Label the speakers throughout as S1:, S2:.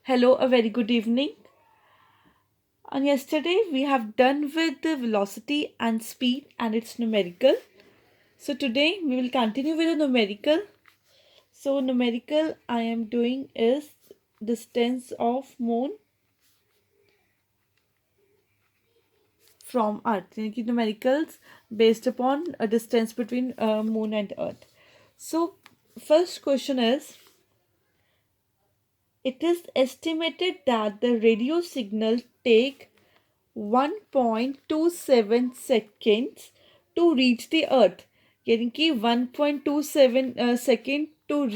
S1: Hello, a very good evening. And yesterday we have done with the velocity and speed and its numerical. So today we will continue with the numerical. So numerical I am doing is distance of moon from earth. यानी कि numericals based upon a distance between moon and earth. So first question is, it is estimated that the radio signal take 1.27 seconds to reach the earth. यानी कि 1.27 second to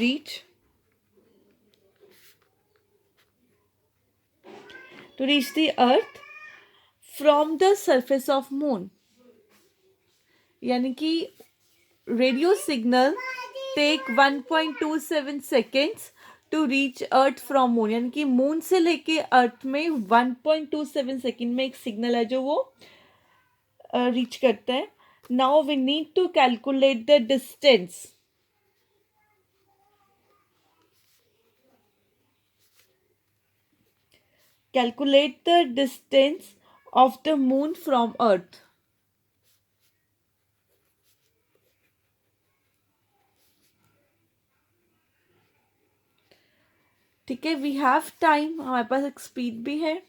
S1: reach the earth from the surface of moon. यानी कि radio signal take 1.27 seconds to reach earth from moon. यानी कि moon से लेके अर्थ में 1.27 second में एक सिग्नल है जो वो रीच करता है. Now we need to calculate the distance. Calculate the distance of the moon from earth. ठीक है, वी हैव टाइम. हमारे पास एक स्पीड भी है.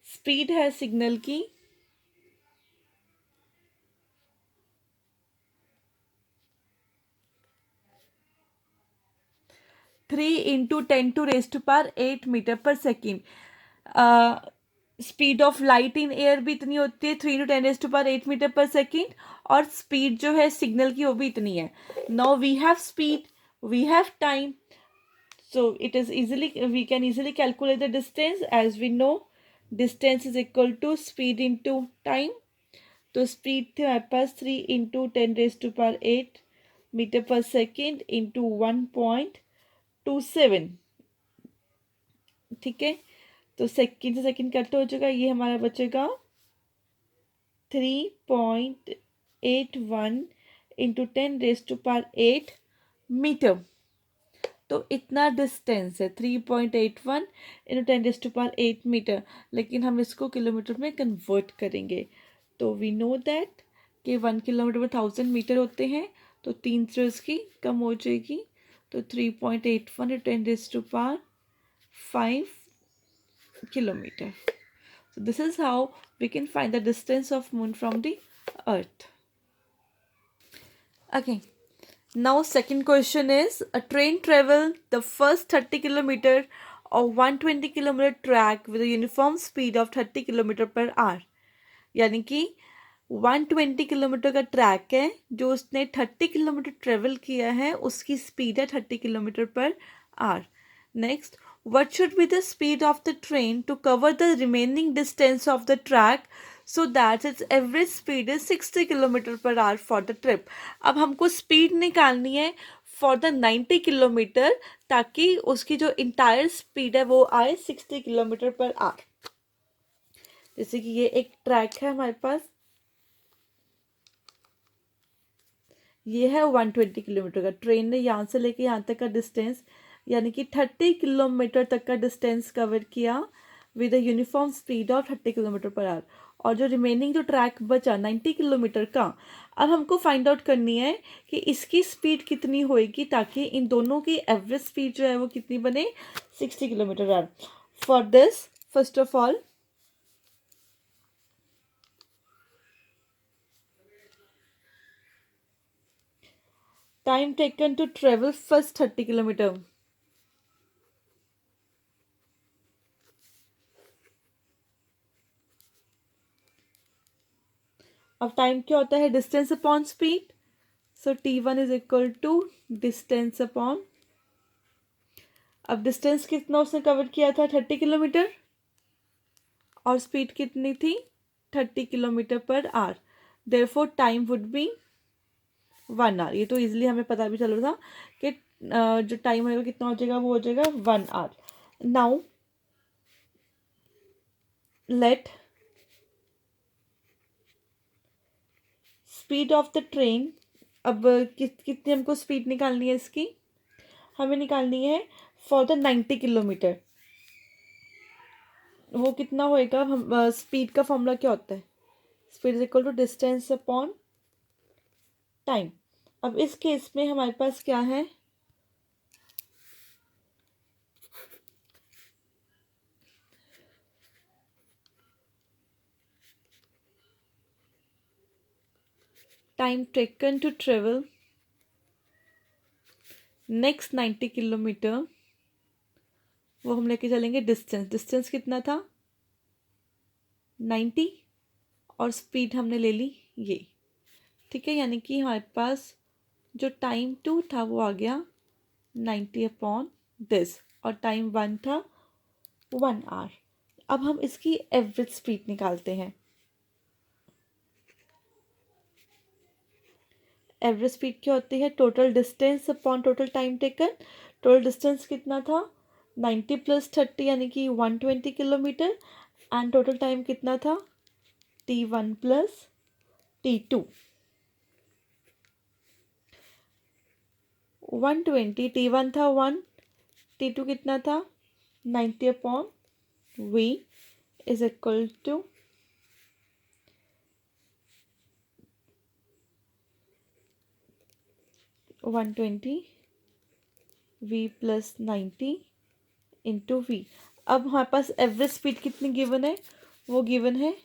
S1: स्पीड है सिग्नल की 3 × 10⁸ metre per second. Speed of light in air भी इतनी होती है 3 × 10⁸ मीटर पर सेकेंड. और स्पीड जो है सिग्नल की वो भी इतनी है. Now we have speed, we have time, so it is we can easily calculate the distance. As we know, distance is equal to speed into time. तो speed थे हमारे पास 3 × 10⁸ मीटर पर सेकेंड इंटू 1.27. ठीक है, तो second से second cut हो जाएगा. ये हमारा बचेगा 3.81 इंटू 10⁸ मीटर. तो इतना डिस्टेंस है 3.81 इंटू 10⁸ मीटर. लेकिन हम इसको किलोमीटर में कन्वर्ट करेंगे. तो वी नो दैट कि 1 किलोमीटर में 1000 मीटर होते हैं. तो 3 से उसकी कम हो जाएगी. तो 3.81 into 10⁵ kilometer. So this is how we can find the distance of moon from the earth. Okay. Now second question is, a train travel the first 30 kilometer of 120 kilometer track with a uniform speed of 30 kilometer per hour. यानी कि 120 kilometre का track है जो उसने 30 kilometre travel किया है, उसकी speed है 30 kilometre per our. Next, what should be the speed of the train to cover the remaining distance of the track so that its average speed is 60 kilometre per our for the trip. अब हमको speed निकालनी है for the 90 kilometre ताकि उसकी जो entire speed है वो आए 60 किलोमीटर पर आवर. जैसे कि ये एक ट्रैक है हमारे पास, ये है 120 किलोमीटर का. ट्रेन ने यहाँ से लेके यहाँ तक का डिस्टेंस यानी कि 30 किलोमीटर तक का डिस्टेंस कवर किया with a uniform speed of 30 kilometre per our. और जो रिमेनिंग जो ट्रैक बचा 90 किलोमीटर का, अब हमको फाइंड आउट करनी है कि इसकी स्पीड कितनी होएगी ताकि इन दोनों की एवरेज स्पीड जो है वो कितनी बने, 60 kilometre hour. For this first of all time taken to travel first 30 kilometre. अब टाइम क्या होता है, distance upon speed. So t1 is equal to distance upon, अब डिस्टेंस कितना उसने कवर किया था 30 किलोमीटर और स्पीड कितनी थी 30 kilometre per hour. Therefore time would be 1 hour. ये तो इजीली हमें पता भी चल रहा था कि जो टाइम होगा कितना हो जाएगा, वो हो जाएगा 1 hour. Now let speed of the train. अब कितनी हमको स्पीड निकालनी है इसकी, हमें निकालनी है फॉर द 90 किलोमीटर, वो कितना होएगा? हम स्पीड का फॉर्मूला क्या होता है? Speed is equal to distance upon time. अब इस केस में हमारे पास क्या है? Time taken to travel next 90 kilometre, वो हम लेके चलेंगे डिस्टेंस। डिस्टेंस कितना था? 90, और स्पीड हमने ले ली ये। ठीक है, यानी कि हमारे पास जो टाइम 2 था वो आ गया 90 अपॉन दिस, और टाइम 1 था 1 आवर। अब हम इसकी एवरेज स्पीड निकालते हैं। एवरेज स्पीड क्या होती है? Total distance upon total time taken. Total distance कितना था? 90 प्लस 30 यानी कि 120 किलोमीटर, एंड टोटल टाइम कितना था? T1 plus T2। 120, T1 था 1, T2 कितना था? 90 upon V is equal to 120 V plus 90 into V। अब हमारे पास एवरेज स्पीड कितनी गिवन है? वो गिवन है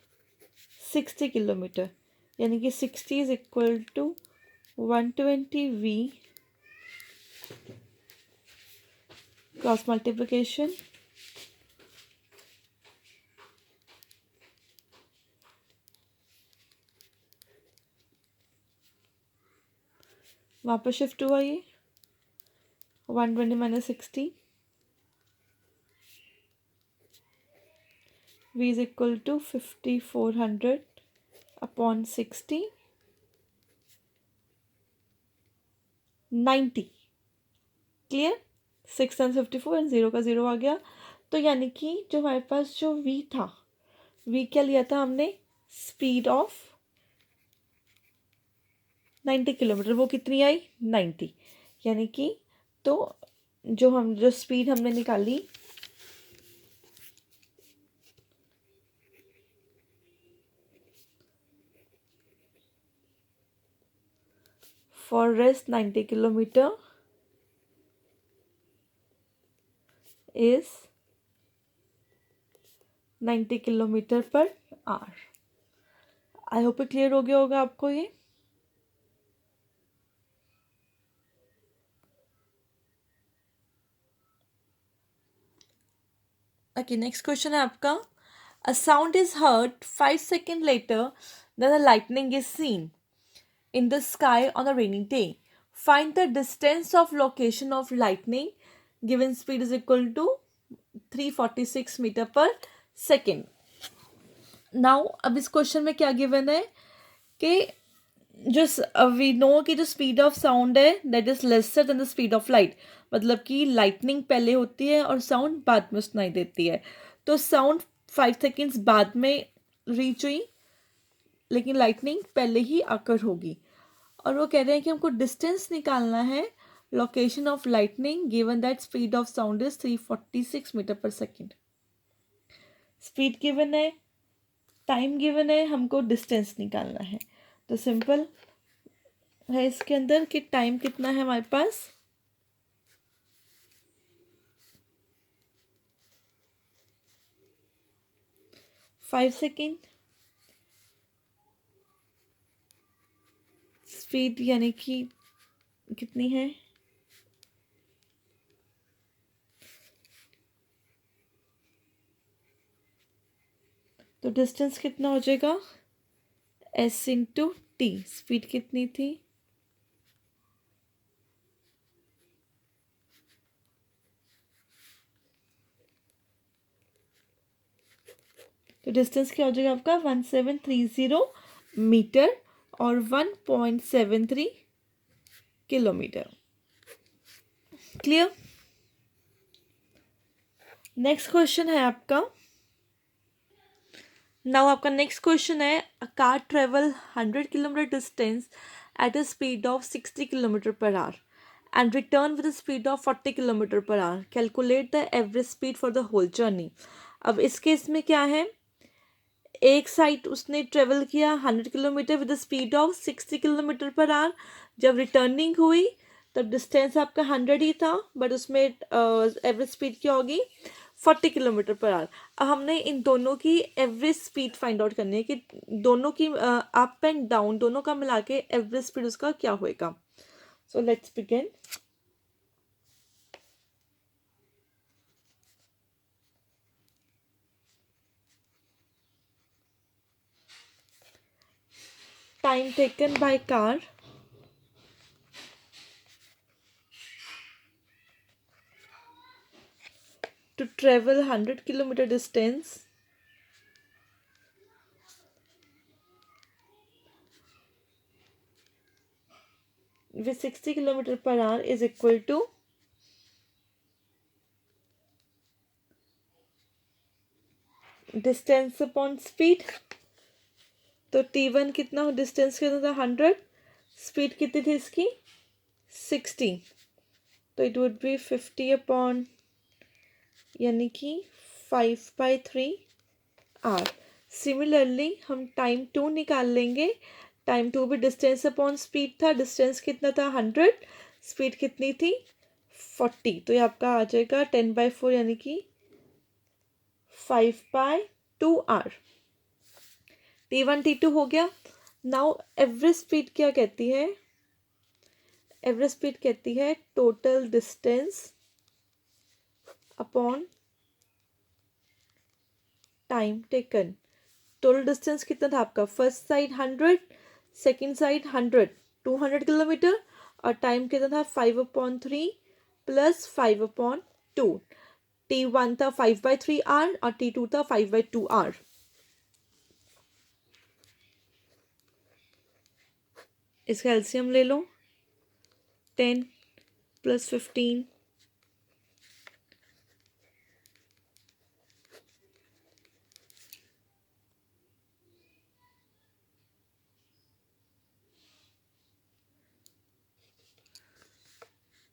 S1: 60 किलोमीटर, यानी कि 60 is equal to 120 V cross multiplication वहाँ पर शिफ्ट हुआ ये 120 minus 60, V is equal to 5400 upon 60, 90। Clear? 6 and 54 and 0 का 0 आ गया। तो यानी कि जो हमारे पास जो V था, V क्या लिया था हमने? स्पीड ऑफ 90 किलोमीटर, वो कितनी आई? 90। यानी कि तो जो स्पीड हमने निकाली for rest 90 kilometre is 90 kilometre per our. I hope clear हो गया होगा आपको ये। ओके, नेक्स्ट क्वेश्चन है आपका। A sound is heard 5 second later then the lightning is seen in the sky on a rainy day. Find the distance of location of lightning. Given speed is equal to 346 meter per second. Now अब इस question में क्या given है कि जो we know कि जो speed of sound है that is lesser than the speed of light, मतलब कि लाइटनिंग पहले होती है और साउंड बाद में सुनाई देती है। तो साउंड 5 सेकेंड्स बाद में रीच हुई, लेकिन लाइटनिंग पहले ही आकर होगी। और वो कह रहे हैं कि हमको डिस्टेंस निकालना है location of lightning given that speed of sound is 346 metre per second. Speed given है, टाइम गिवन है, हमको डिस्टेंस निकालना है। तो सिंपल है इसके अंदर कि टाइम कितना है हमारे पास? Five second. स्पीड यानी कि कितनी है? तो डिस्टेंस कितना हो जाएगा? S into T. स्पीड कितनी थी? तो डिस्टेंस क्या हो जाएगा आपका? 1730 मीटर और 1.73 किलोमीटर। क्लियर? नेक्स्ट क्वेश्चन है आपका। नाउ आपका नेक्स्ट क्वेश्चन है, a car travel 100 kilometre distance at a speed of 60 kilometre per our and return with a speed of 40 kilometre per our. Calculate the average speed for the whole journey. अब इस case में क्या है, एक side उसने travel किया 100 kilometre with speed of 60 kilometre per our. जब returning हुई तो डिस्टेंस आपका 100 ही था, बट उसमें एवरेज स्पीड क्या होगी, 40 किलोमीटर पर आवर. अब हमने इन दोनों की एवरेज स्पीड फाइंड आउट करनी है कि दोनों की अप एंड डाउन दोनों का मिला के एवरेज स्पीड उसका क्या होएगा. So let's begin. Time taken by car to travel 100 kilometer distance with 60 kilometer per hour is equal to distance upon speed. तो T1 कितना, डिस्टेंस कितना था 100, स्पीड कितनी थी इसकी 60, तो इट वुड बी 50 अपॉन यानी कि 5/3 आर. सिमिलरली हम टाइम 2 निकाल लेंगे. टाइम 2 भी डिस्टेंस अपॉन स्पीड था. डिस्टेंस कितना था 100, स्पीड कितनी थी 40, तो ये आपका आ जाएगा 10/4 यानी कि 5/2 आर. T1 T2 हो गया. नाउ एवरेज स्पीड क्या कहती है, एवरेज स्पीड कहती है total distance upon time taken. Total distance कितना था आपका, first side 100, second side 100, 200 kilometre, और टाइम कितना था 5/3 प्लस 5/2. T1 था 5/3 आर और T2 था 5/2 आर. इसका एलसीएम ले लो, 10 प्लस 15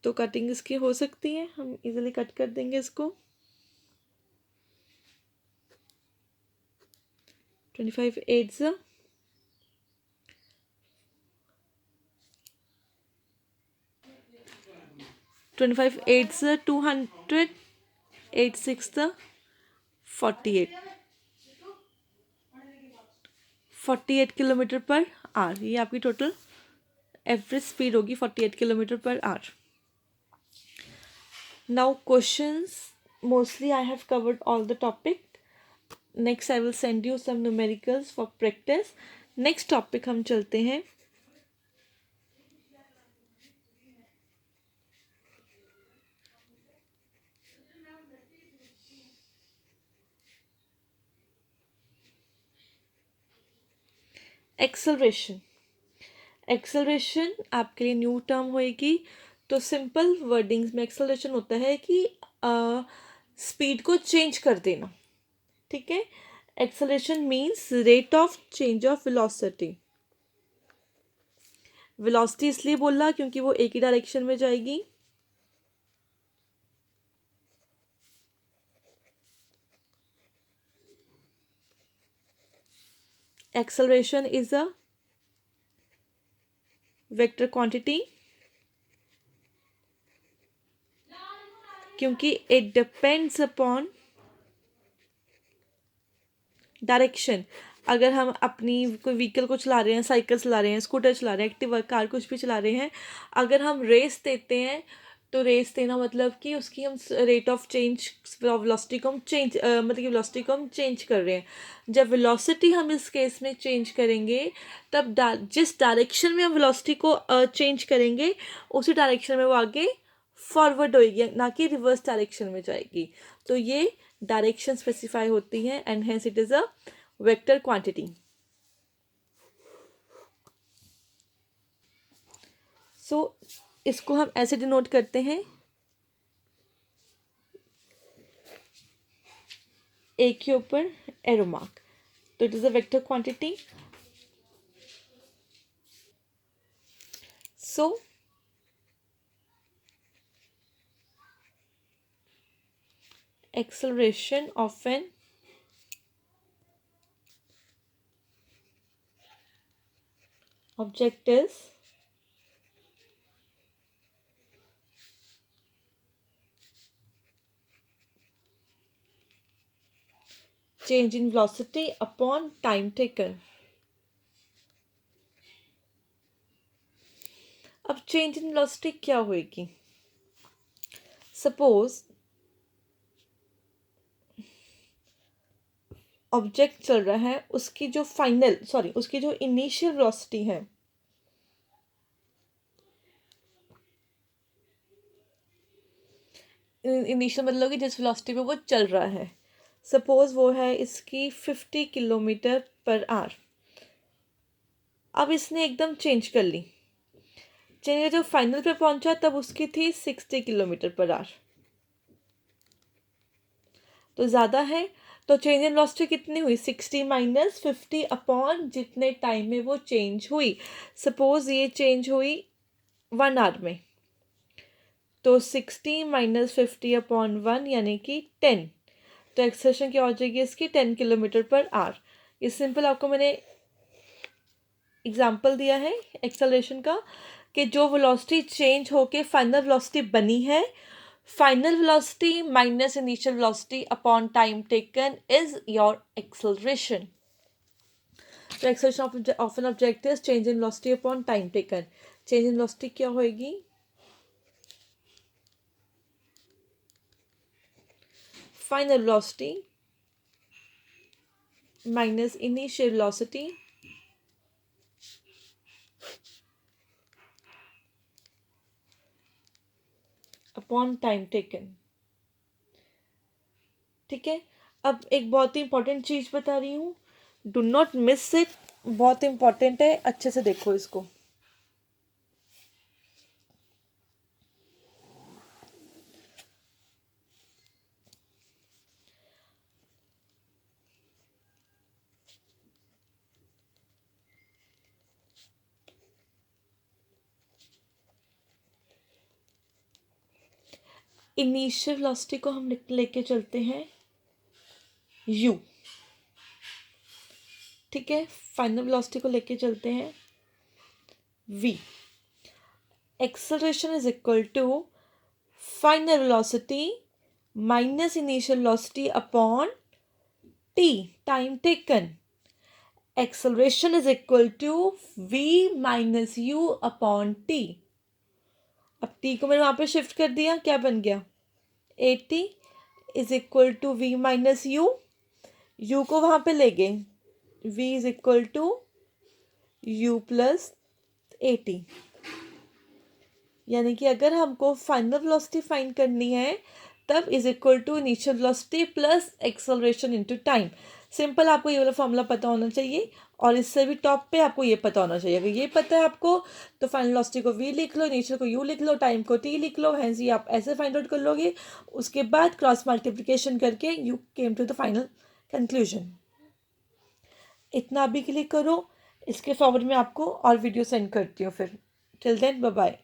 S1: तो कटिंग इसकी हो सकती है, हम इजीली कट कर देंगे इसको. 25 8 25 8 200, 8 6 48, 48 किलोमीटर पर आवर. ये आपकी टोटल एवरेज स्पीड होगी 48 kilometre per hour. Now questions, mostly I have covered all the topic. Next I will send you some numericals for practice. Next topic हम चलते हैं acceleration. Acceleration आपके लिए new term होएगी. तो सिंपल वर्डिंग्स में acceleration होता है कि स्पीड को चेंज कर देना. ठीक है, acceleration means rate of change of velocity. Velocity इसलिए बोला क्योंकि वो एक ही डायरेक्शन में जाएगी. Acceleration is a vector quantity क्योंकि इट डिपेंड्स अपॉन डायरेक्शन. अगर हम अपनी कोई व्हीकल को चला रहे हैं, साइकिल चला रहे हैं, स्कूटर चला रहे हैं, एक्टिवा कार कुछ भी चला रहे हैं, अगर हम रेस देते हैं तो रेस देना मतलब कि उसकी हम रेट ऑफ चेंज वेलोसिटी को हम चेंज मतलब कि वेलोसिटी को हम चेंज कर रहे हैं. जब वेलोसिटी हम इस केस में चेंज करेंगे तब जिस डायरेक्शन में हम वेलोसिटी को चेंज करेंगे उसी डायरेक्शन में वो आगे फॉरवर्ड होएगी, ना कि रिवर्स डायरेक्शन में जाएगी. तो ये डायरेक्शन स्पेसिफाई होती है and hence it is a vector quantity. So इसको हम ऐसे डिनोट करते हैं, ए के ऊपर एरो मार्क. तो it is a vector quantity. So acceleration of an object is change in velocity upon time taken. अब चेंज इन वेलोसिटी क्या होएगी? सपोज ऑब्जेक्ट चल रहा है, उसकी जो इनिशियल वेलोसिटी है, इनिशियल मतलब कि जिस वेलोसिटी पे वो चल रहा है, सपोज वो है इसकी 50 किलोमीटर पर आवर। अब इसने एकदम चेंज कर ली, चेंज जब फाइनल पे पहुंचा तब उसकी थी 60 किलोमीटर पर आवर, तो ज़्यादा है। तो चेंज इन वेलोसिटी कितनी हुई? 60 माइनस 50 अपॉन जितने टाइम में वो चेंज हुई। सपोज ये चेंज हुई 1 आवर में, तो 60 माइनस 50 अपॉन 1 यानी कि 10। तो एक्सेलरेशन क्या हो जाएगी इसकी? 10 किलोमीटर पर आवर। ये सिंपल आपको मैंने एग्जाम्पल दिया है एक्सेलरेशन का, कि जो वेलोसिटी चेंज होके फाइनल वेलोसिटी बनी है, final velocity minus initial velocity upon time taken is your acceleration. तो acceleration of an object is change in velocity upon time taken. Change in velocity क्या होएगी? Final velocity minus initial velocity upon time taken. ठीक है, अब एक बहुत ही important चीज़ बता रही हूँ, डू नॉट मिस इट, बहुत इंपॉर्टेंट है, अच्छे से देखो इसको। इनिशियल वेलोसिटी को हम लेके चलते हैं u, ठीक है। फाइनल वेलोसिटी को लेके चलते हैं v। Acceleration is equal to final velocity minus initial velocity upon t, time taken. Acceleration is equal to v minus u upon t। अब t को मैंने वहां पे शिफ्ट कर दिया, क्या बन गया? 80 is equal to v minus u, u को वहां पे ले गए, v is equal to u plus 80। यानी कि अगर हमको फाइनल वेलोसिटी फाइंड करनी है तब is equal to initial velocity plus acceleration into time. Simple, आपको ये वाला फॉर्मूला पता होना चाहिए, और इससे भी टॉप पे आपको ये पता होना चाहिए। अगर ये पता है आपको तो फाइनल वेलोसिटी को v लिख लो, इनिशियल को u लिख लो, टाइम को t लिख लो, हैंस ये आप ऐसे फाइंड आउट कर लोगे। उसके बाद क्रॉस मल्टीप्लिकेशन करके you came to the final conclusion. इतना अभी के लिए करो, इसके फॉरवर्ड में आपको और वीडियो सेंड करती हूँ फिर। Till then bye bye.